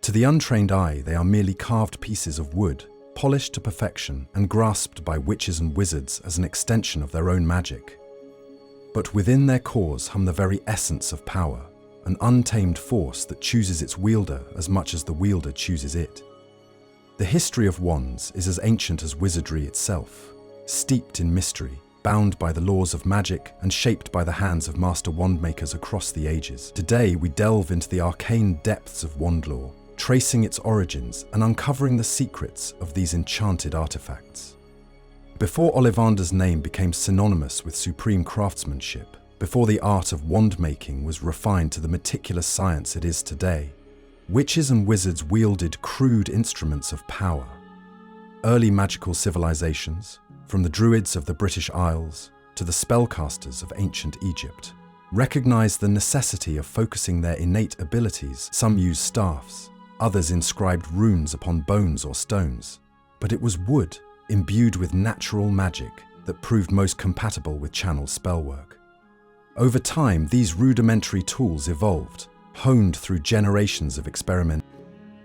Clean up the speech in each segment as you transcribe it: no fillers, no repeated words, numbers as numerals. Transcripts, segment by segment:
To the untrained eye, they are merely carved pieces of wood, polished to perfection and grasped by witches and wizards as an extension of their own magic. But within their cores hum the very essence of power, an untamed force that chooses its wielder as much as the wielder chooses it. The history of wands is as ancient as wizardry itself, steeped in mystery, bound by the laws of magic and shaped by the hands of master wandmakers across the ages. Today we delve into the arcane depths of Wandlore, tracing its origins and uncovering the secrets of these enchanted artifacts. Before Ollivander's name became synonymous with supreme craftsmanship, before the art of wand-making was refined to the meticulous science it is today, witches and wizards wielded crude instruments of power. Early magical civilizations, from the druids of the British Isles to the spellcasters of ancient Egypt, recognized the necessity of focusing their innate abilities. Some used staffs, others inscribed runes upon bones or stones, but it was wood, imbued with natural magic, that proved most compatible with channel spellwork. Over time, these rudimentary tools evolved, honed through generations of experiment,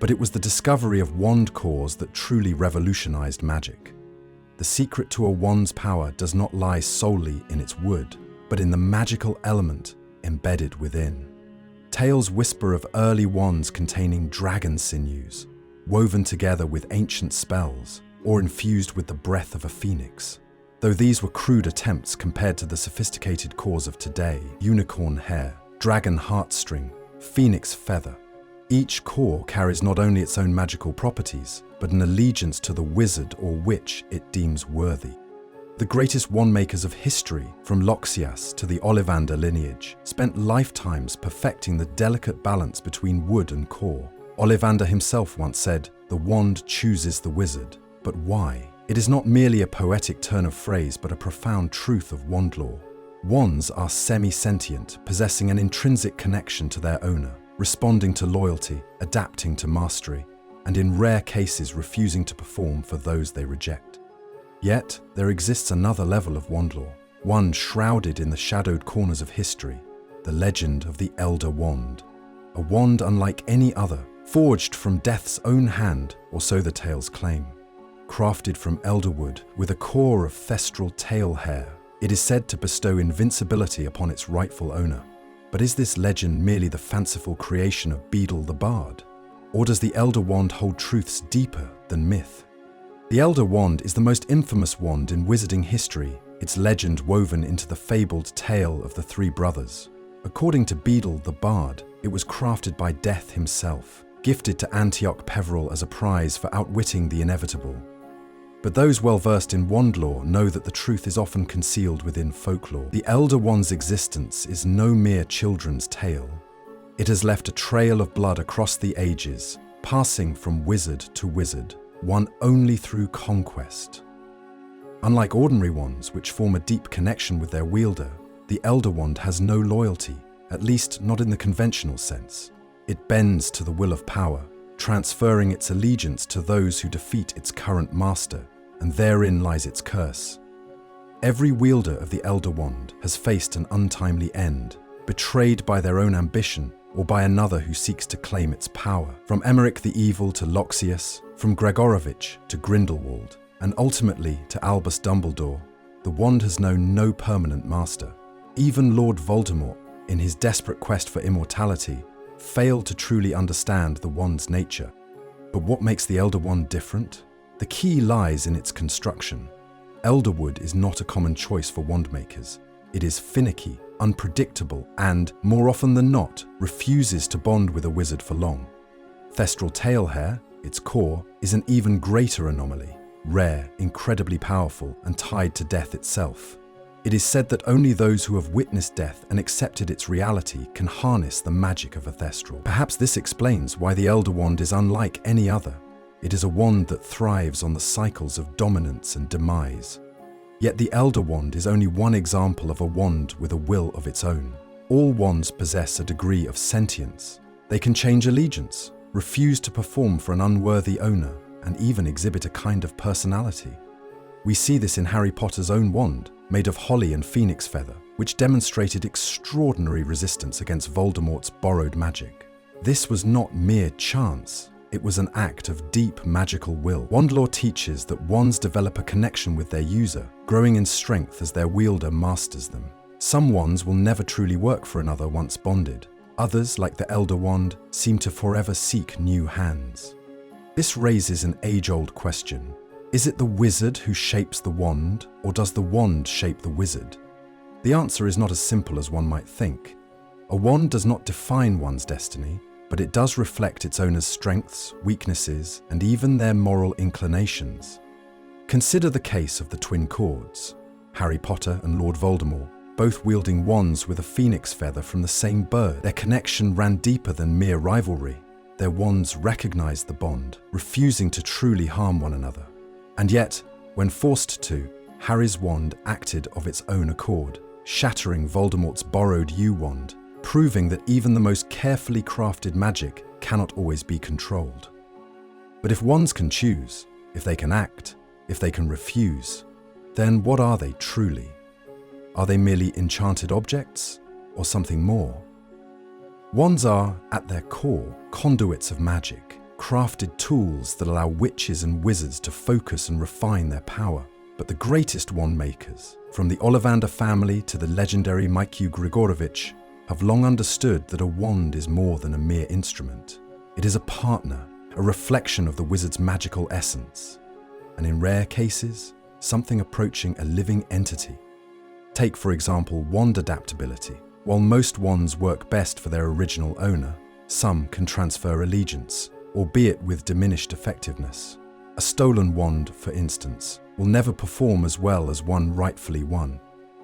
but it was the discovery of wand cores that truly revolutionized magic. The secret to a wand's power does not lie solely in its wood, but in the magical element embedded within. Tales whisper of early wands containing dragon sinews, woven together with ancient spells, or infused with the breath of a phoenix. Though these were crude attempts compared to the sophisticated cores of today: unicorn hair, dragon heartstring, phoenix feather. Each core carries not only its own magical properties, but an allegiance to the wizard or witch it deems worthy. The greatest wand-makers of history, from Loxias to the Ollivander lineage, spent lifetimes perfecting the delicate balance between wood and core. Ollivander himself once said, "The wand chooses the wizard." But why? It is not merely a poetic turn of phrase, but a profound truth of wandlore. Wands are semi-sentient, possessing an intrinsic connection to their owner, responding to loyalty, adapting to mastery, and in rare cases refusing to perform for those they reject. Yet, there exists another level of wandlore, one shrouded in the shadowed corners of history, the legend of the Elder Wand. A wand unlike any other, forged from death's own hand, or so the tales claim. Crafted from elderwood with a core of thestral tail hair, it is said to bestow invincibility upon its rightful owner. But is this legend merely the fanciful creation of Beedle the Bard? Or does the Elder Wand hold truths deeper than myth? The Elder Wand is the most infamous wand in wizarding history, its legend woven into the fabled tale of the three brothers. According to Beedle the Bard, it was crafted by Death himself, gifted to Antioch Peveril as a prize for outwitting the inevitable. But those well-versed in wandlore know that the truth is often concealed within folklore. The Elder Wand's existence is no mere children's tale. It has left a trail of blood across the ages, passing from wizard to wizard, won only through conquest. Unlike ordinary wands, which form a deep connection with their wielder, the Elder Wand has no loyalty, at least not in the conventional sense. It bends to the will of power, transferring its allegiance to those who defeat its current master, and therein lies its curse. Every wielder of the Elder Wand has faced an untimely end, betrayed by their own ambition or by another who seeks to claim its power. From Emmerich the Evil to Loxias, from Gregorovitch to Grindelwald, and ultimately to Albus Dumbledore, the wand has known no permanent master. Even Lord Voldemort, in his desperate quest for immortality, failed to truly understand the wand's nature. But what makes the Elder Wand different? The key lies in its construction. Elderwood is not a common choice for wand makers. It is finicky, unpredictable, and, more often than not, refuses to bond with a wizard for long. Thestral tail hair, its core, is an even greater anomaly, rare, incredibly powerful, and tied to death itself. It is said that only those who have witnessed death and accepted its reality can harness the magic of a thestral. Perhaps this explains why the Elder Wand is unlike any other. It is a wand that thrives on the cycles of dominance and demise. Yet the Elder Wand is only one example of a wand with a will of its own. All wands possess a degree of sentience. They can change allegiance, refuse to perform for an unworthy owner, and even exhibit a kind of personality. We see this in Harry Potter's own wand, made of holly and phoenix feather, which demonstrated extraordinary resistance against Voldemort's borrowed magic. This was not mere chance. It was an act of deep magical will. Wandlore teaches that wands develop a connection with their user, growing in strength as their wielder masters them. Some wands will never truly work for another once bonded. Others, like the Elder Wand, seem to forever seek new hands. This raises an age-old question. Is it the wizard who shapes the wand, or does the wand shape the wizard? The answer is not as simple as one might think. A wand does not define one's destiny, but it does reflect its owner's strengths, weaknesses, and even their moral inclinations. Consider the case of the twin cords, Harry Potter and Lord Voldemort, both wielding wands with a phoenix feather from the same bird. Their connection ran deeper than mere rivalry. Their wands recognized the bond, refusing to truly harm one another. And yet, when forced to, Harry's wand acted of its own accord, shattering Voldemort's borrowed U-wand, proving that even the most carefully crafted magic cannot always be controlled. But if wands can choose, if they can act, if they can refuse, then what are they truly? Are they merely enchanted objects, or something more? Wands are, at their core, conduits of magic, crafted tools that allow witches and wizards to focus and refine their power. But the greatest wand makers, from the Ollivander family to the legendary Mikhail Grigorovich, have long understood that a wand is more than a mere instrument. It is a partner, a reflection of the wizard's magical essence, and in rare cases, something approaching a living entity. Take, for example, wand adaptability. While most wands work best for their original owner, some can transfer allegiance, albeit with diminished effectiveness. A stolen wand, for instance, will never perform as well as one rightfully won.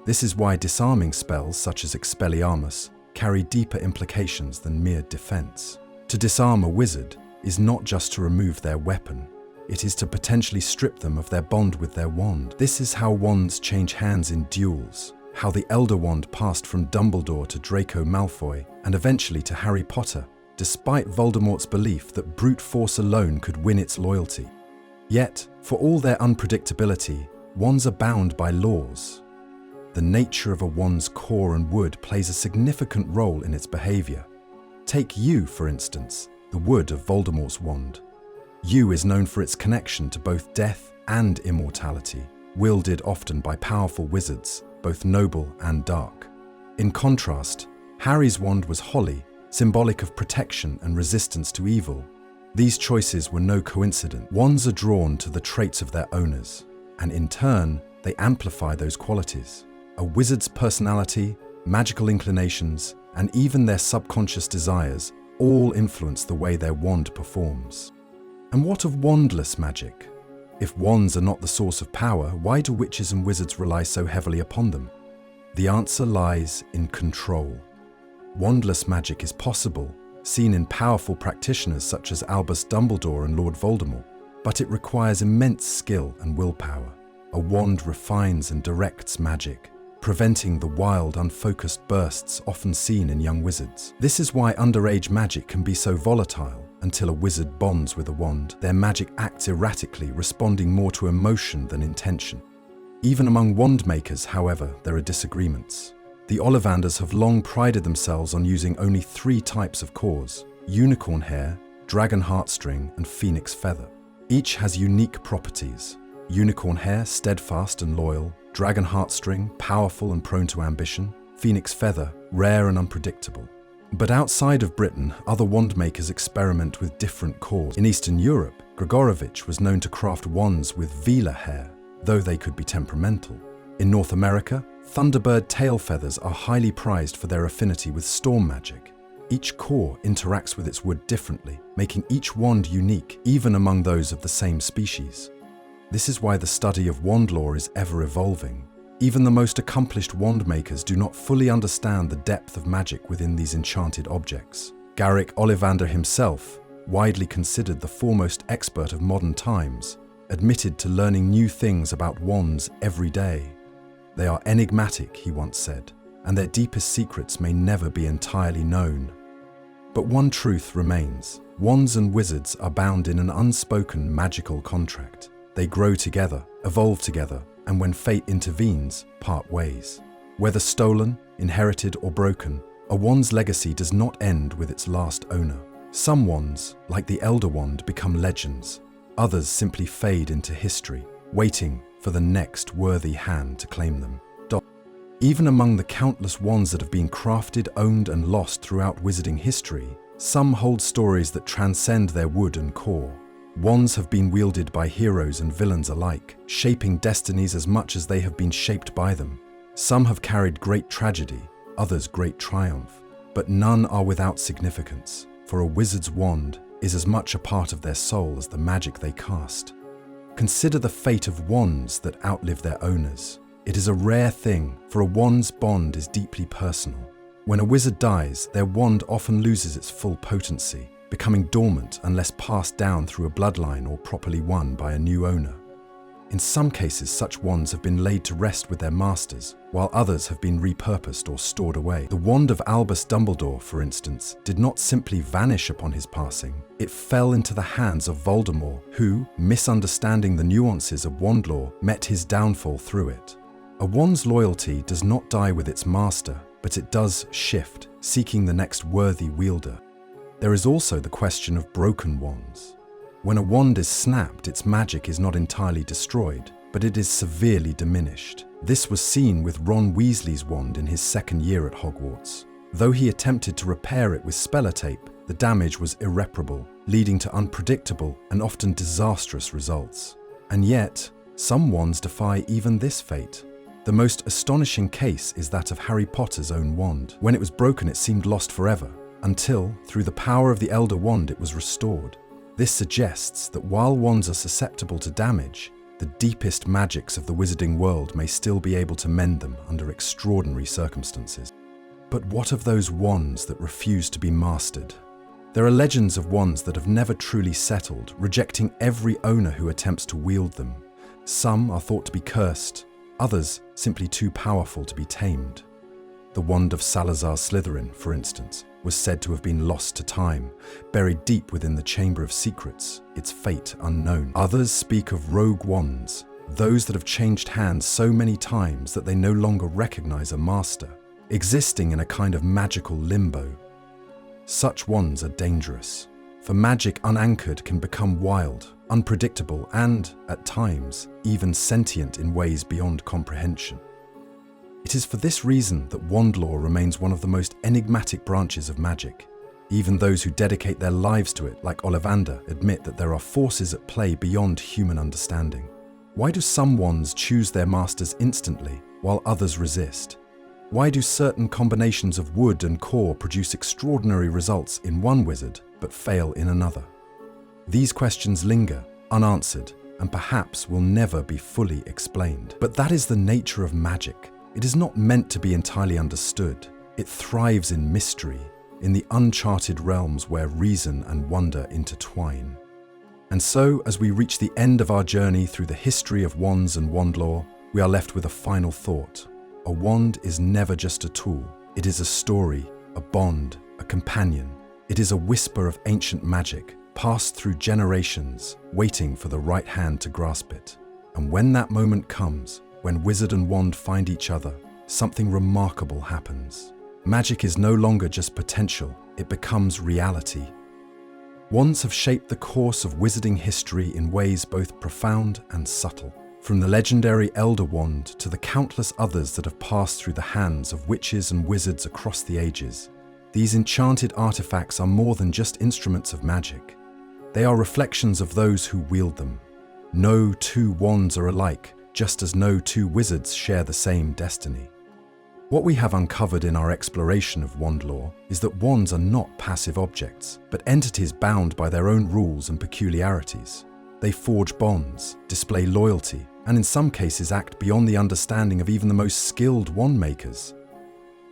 This is why disarming spells such as Expelliarmus carry deeper implications than mere defense. To disarm a wizard is not just to remove their weapon, it is to potentially strip them of their bond with their wand. This is how wands change hands in duels, how the Elder Wand passed from Dumbledore to Draco Malfoy, and eventually to Harry Potter, despite Voldemort's belief that brute force alone could win its loyalty. Yet, for all their unpredictability, wands are bound by laws. The nature of a wand's core and wood plays a significant role in its behavior. Take Yew, for instance, the wood of Voldemort's wand. Yew is known for its connection to both death and immortality, wielded often by powerful wizards, both noble and dark. In contrast, Harry's wand was holly, symbolic of protection and resistance to evil. These choices were no coincidence. Wands are drawn to the traits of their owners, and in turn, they amplify those qualities. A wizard's personality, magical inclinations, and even their subconscious desires all influence the way their wand performs. And what of wandless magic? If wands are not the source of power, why do witches and wizards rely so heavily upon them? The answer lies in control. Wandless magic is possible, seen in powerful practitioners such as Albus Dumbledore and Lord Voldemort, but it requires immense skill and willpower. A wand refines and directs magic, preventing the wild, unfocused bursts often seen in young wizards. This is why underage magic can be so volatile. Until a wizard bonds with a wand, their magic acts erratically, responding more to emotion than intention. Even among wand makers, however, there are disagreements. The Ollivanders have long prided themselves on using only 3 types of cores: unicorn hair, dragon heartstring, and phoenix feather. Each has unique properties. Unicorn hair, steadfast and loyal; dragon heartstring, powerful and prone to ambition; phoenix feather, rare and unpredictable. But outside of Britain, other wand makers experiment with different cores. In Eastern Europe, Grigorovich was known to craft wands with Vela hair, though they could be temperamental. In North America, Thunderbird tail feathers are highly prized for their affinity with storm magic. Each core interacts with its wood differently, making each wand unique, even among those of the same species. This is why the study of wandlore is ever evolving. Even the most accomplished wand makers do not fully understand the depth of magic within these enchanted objects. Garrick Ollivander himself, widely considered the foremost expert of modern times, admitted to learning new things about wands every day. They are enigmatic, he once said, and their deepest secrets may never be entirely known. But one truth remains: wands and wizards are bound in an unspoken magical contract. They grow together, evolve together, and when fate intervenes, part ways. Whether stolen, inherited, or broken, a wand's legacy does not end with its last owner. Some wands, like the Elder Wand, become legends. Others simply fade into history, waiting for the next worthy hand to claim them. Even among the countless wands that have been crafted, owned, and lost throughout wizarding history, some hold stories that transcend their wood and core. Wands have been wielded by heroes and villains alike, shaping destinies as much as they have been shaped by them. Some have carried great tragedy, others great triumph, but none are without significance, for a wizard's wand is as much a part of their soul as the magic they cast. Consider the fate of wands that outlive their owners. It is a rare thing, for a wand's bond is deeply personal. When a wizard dies, their wand often loses its full potency, becoming dormant unless passed down through a bloodline or properly won by a new owner. In some cases, such wands have been laid to rest with their masters, while others have been repurposed or stored away. The wand of Albus Dumbledore, for instance, did not simply vanish upon his passing. It fell into the hands of Voldemort, who, misunderstanding the nuances of Wandlore, met his downfall through it. A wand's loyalty does not die with its master, but it does shift, seeking the next worthy wielder. There is also the question of broken wands. When a wand is snapped, its magic is not entirely destroyed, but it is severely diminished. This was seen with Ron Weasley's wand in his second year at Hogwarts. Though he attempted to repair it with speller-tape, the damage was irreparable, leading to unpredictable and often disastrous results. And yet, some wands defy even this fate. The most astonishing case is that of Harry Potter's own wand. When it was broken, it seemed lost forever, until, through the power of the Elder Wand, it was restored. This suggests that while wands are susceptible to damage, the deepest magics of the wizarding world may still be able to mend them under extraordinary circumstances. But what of those wands that refuse to be mastered? There are legends of wands that have never truly settled, rejecting every owner who attempts to wield them. Some are thought to be cursed, others simply too powerful to be tamed. The wand of Salazar Slytherin, for instance, was said to have been lost to time, buried deep within the Chamber of Secrets, its fate unknown. Others speak of rogue wands, those that have changed hands so many times that they no longer recognize a master, existing in a kind of magical limbo. Such wands are dangerous, for magic unanchored can become wild, unpredictable, and, at times, even sentient in ways beyond comprehension. It is for this reason that Wandlore remains one of the most enigmatic branches of magic. Even those who dedicate their lives to it, like Ollivander, admit that there are forces at play beyond human understanding. Why do some wands choose their masters instantly, while others resist? Why do certain combinations of wood and core produce extraordinary results in one wizard, but fail in another? These questions linger, unanswered, and perhaps will never be fully explained. But that is the nature of magic. It is not meant to be entirely understood. It thrives in mystery, in the uncharted realms where reason and wonder intertwine. And so, as we reach the end of our journey through the history of wands and wandlore, we are left with a final thought. A wand is never just a tool. It is a story, a bond, a companion. It is a whisper of ancient magic, passed through generations, waiting for the right hand to grasp it. And when that moment comes, when wizard and wand find each other, something remarkable happens. Magic is no longer just potential, it becomes reality. Wands have shaped the course of wizarding history in ways both profound and subtle. From the legendary Elder Wand to the countless others that have passed through the hands of witches and wizards across the ages, these enchanted artifacts are more than just instruments of magic. They are reflections of those who wield them. No two wands are alike, just as no two wizards share the same destiny. What we have uncovered in our exploration of Wandlore is that wands are not passive objects, but entities bound by their own rules and peculiarities. They forge bonds, display loyalty, and in some cases act beyond the understanding of even the most skilled wand makers.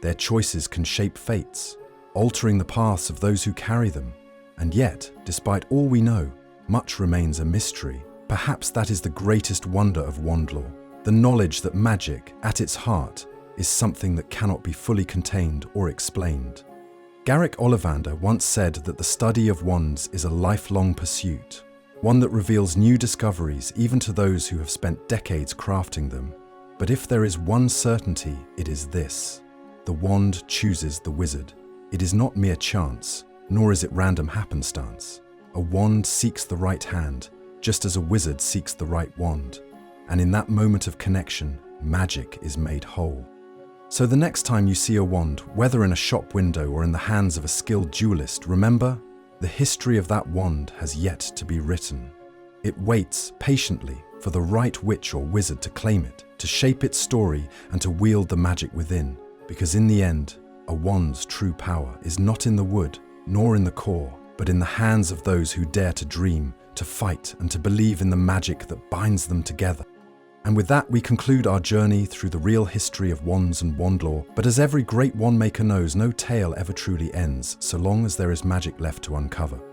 Their choices can shape fates, altering the paths of those who carry them. And yet, despite all we know, much remains a mystery. Perhaps that is the greatest wonder of Wandlore, the knowledge that magic, at its heart, is something that cannot be fully contained or explained. Garrick Ollivander once said that the study of wands is a lifelong pursuit, one that reveals new discoveries even to those who have spent decades crafting them. But if there is one certainty, it is this: the wand chooses the wizard. It is not mere chance, nor is it random happenstance. A wand seeks the right hand, just as a wizard seeks the right wand. And in that moment of connection, magic is made whole. So the next time you see a wand, whether in a shop window or in the hands of a skilled duelist, remember, the history of that wand has yet to be written. It waits patiently for the right witch or wizard to claim it, to shape its story and to wield the magic within. Because in the end, a wand's true power is not in the wood, nor in the core, but in the hands of those who dare to dream, to fight, and to believe in the magic that binds them together. And with that, we conclude our journey through the real history of wands and wandlore. But as every great wand maker knows, no tale ever truly ends, so long as there is magic left to uncover.